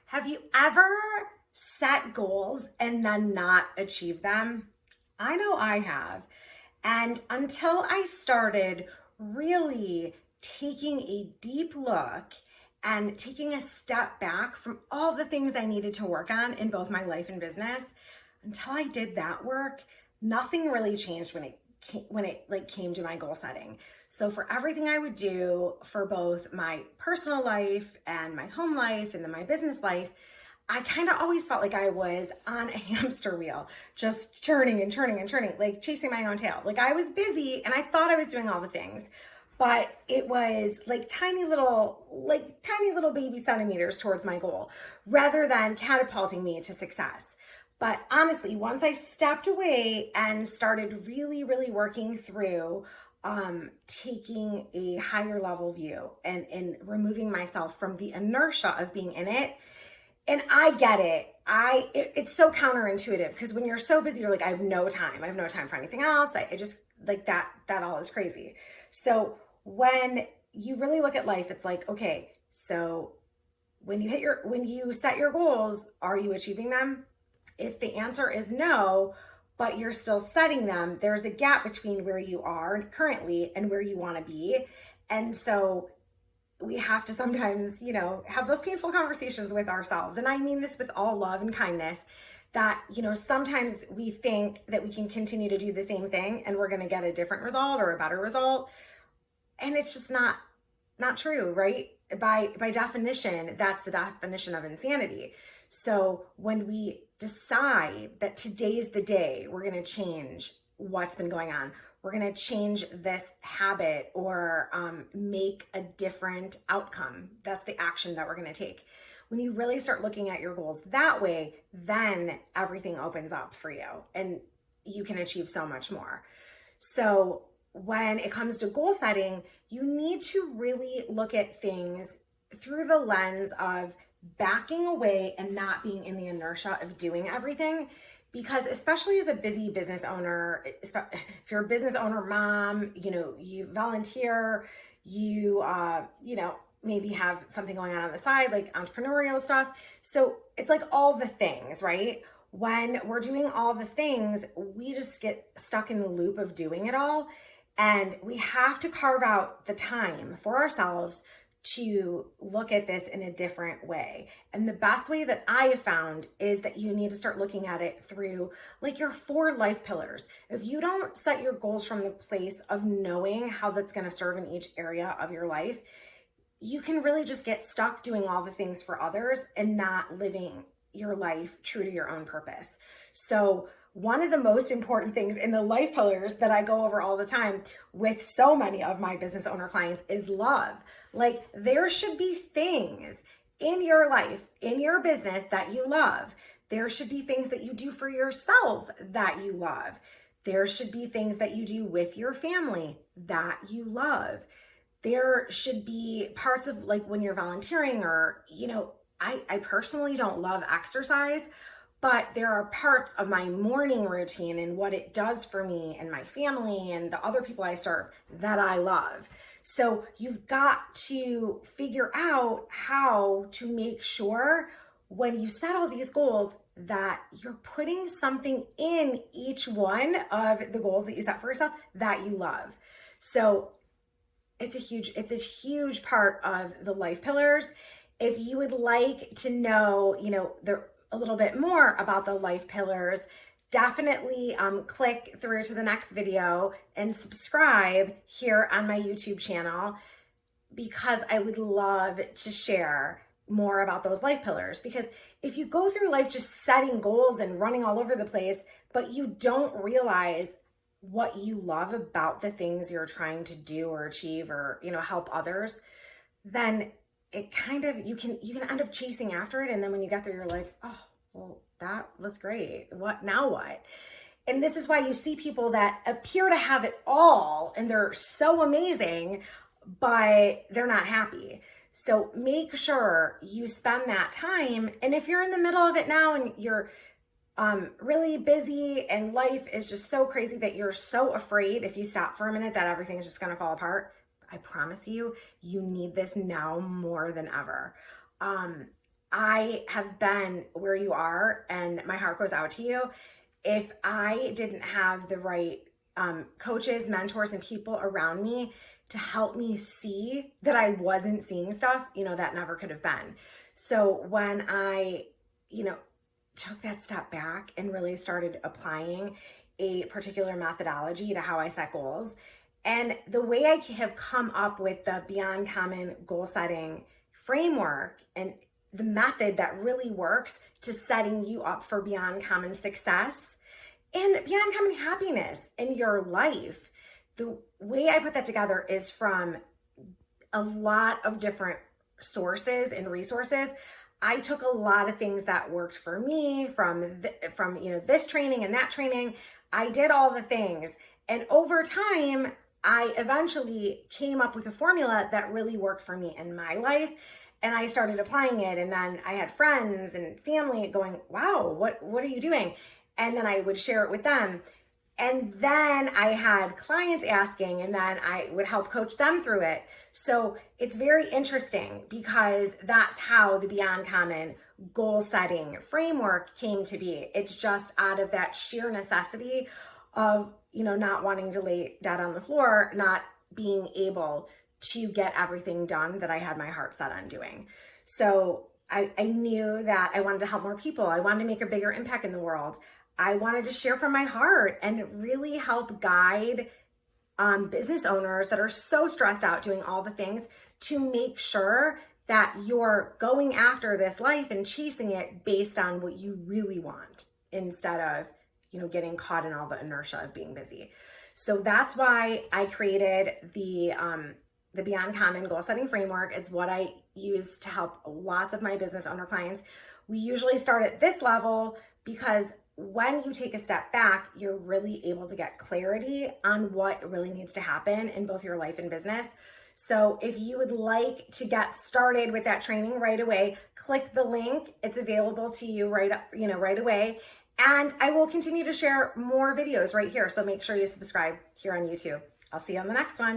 Have you ever set goals and then not achieved them? I know I have. And until I started really taking a deep look and taking a step back from all the things I needed to work on in both my life and business, until I did that work, nothing really changed when it came to my goal setting. So for everything I would do for both my personal life and my home life and then my business life, I kind of always felt like I was on a hamster wheel, just churning and churning and churning, like chasing my own tail. Like I was busy and I thought I was doing all the things, but it was like tiny little baby centimeters towards my goal rather than catapulting me to success. But honestly, once I stepped away and started really, really working through taking a higher level view and removing myself from the inertia of being in it. And I get it. It's so counterintuitive because when you're so busy, you're like, I have no time. I have no time for anything else. I just like that all is crazy. So when you really look at life, it's like, okay, so when you set your goals, are you achieving them? If the answer is no, but you're still setting them, there's a gap between where you are currently and where you want to be. And so we have to sometimes, have those painful conversations with ourselves. And I mean this with all love and kindness that, sometimes we think that we can continue to do the same thing and we're going to get a different result or a better result. And it's just not true, right? By definition, that's the definition of insanity. So when we decide that today's the day, we're going to change what's been going on. We're going to change this habit or make a different outcome. That's the action that we're going to take. When you really start looking at your goals that way, then everything opens up for you and you can achieve so much more. So when it comes to goal setting, you need to really look at things through the lens of backing away and not being in the inertia of doing everything. Because especially as a busy business owner, if you're a business owner, mom, you volunteer, you maybe have something going on the side, like entrepreneurial stuff. So it's like all the things, right? When we're doing all the things, we just get stuck in the loop of doing it all. And we have to carve out the time for ourselves to look at this in a different way. And the best way that I have found is that you need to start looking at it through like your 4 life pillars. If you don't set your goals from the place of knowing how that's going to serve in each area of your life, you can really just get stuck doing all the things for others and not living your life true to your own purpose. So one of the most important things in the life pillars that I go over all the time with so many of my business owner clients is love. Like there should be things in your life, in your business that you love. There should be things that you do for yourself that you love. There should be things that you do with your family that you love. There should be parts of like when you're volunteering or, I personally don't love exercise, but there are parts of my morning routine and what it does for me and my family and the other people I serve that I love. So you've got to figure out how to make sure when you set all these goals that you're putting something in each one of the goals that you set for yourself that you love. So it's a huge part of the life pillars. If you would like to know, a little bit more about the life pillars, definitely click through to the next video and subscribe here on my YouTube channel because I would love to share more about those life pillars. Because if you go through life just setting goals and running all over the place, but you don't realize what you love about the things you're trying to do or achieve or, help others, then it kind of, you can end up chasing after it. And then when you get there, you're like, oh, well, that was great. Now what? And this is why you see people that appear to have it all and they're so amazing, but they're not happy. So make sure you spend that time. And if you're in the middle of it now and you're really busy and life is just so crazy that you're so afraid if you stop for a minute that everything's just going to fall apart, I promise you, you need this now more than ever. I have been where you are, and my heart goes out to you. If I didn't have the right coaches, mentors, and people around me to help me see that I wasn't seeing stuff, that never could have been. So when I, you know, took that step back and really started applying a particular methodology to how I set goals, and the way I have come up with the Beyond Common goal setting framework and the method that really works to setting you up for beyond common success and beyond common happiness in your life. The way I put that together is from a lot of different sources and resources. I took a lot of things that worked for me from this training and that training. I did all the things, and over time I eventually came up with a formula that really worked for me in my life, and I started applying it. And then I had friends and family going, wow, what are you doing? And then I would share it with them. And then I had clients asking, and then I would help coach them through it. So it's very interesting because that's how the Beyond Common goal setting framework came to be. It's just out of that sheer necessity of, not wanting to lay dead on the floor, not being able to get everything done that I had my heart set on doing. So I knew that I wanted to help more people. I wanted to make a bigger impact in the world. I wanted to share from my heart and really help guide business owners that are so stressed out doing all the things to make sure that you're going after this life and chasing it based on what you really want instead of, getting caught in all the inertia of being busy. So that's why I created the Beyond Common goal setting framework. It's what I use to help lots of my business owner clients. We usually start at this level because when you take a step back, you're really able to get clarity on what really needs to happen in both your life and business. So if you would like to get started with that training right away, click the link. It's available to you right away. And I will continue to share more videos right here. So make sure you subscribe here on YouTube. I'll see you on the next one.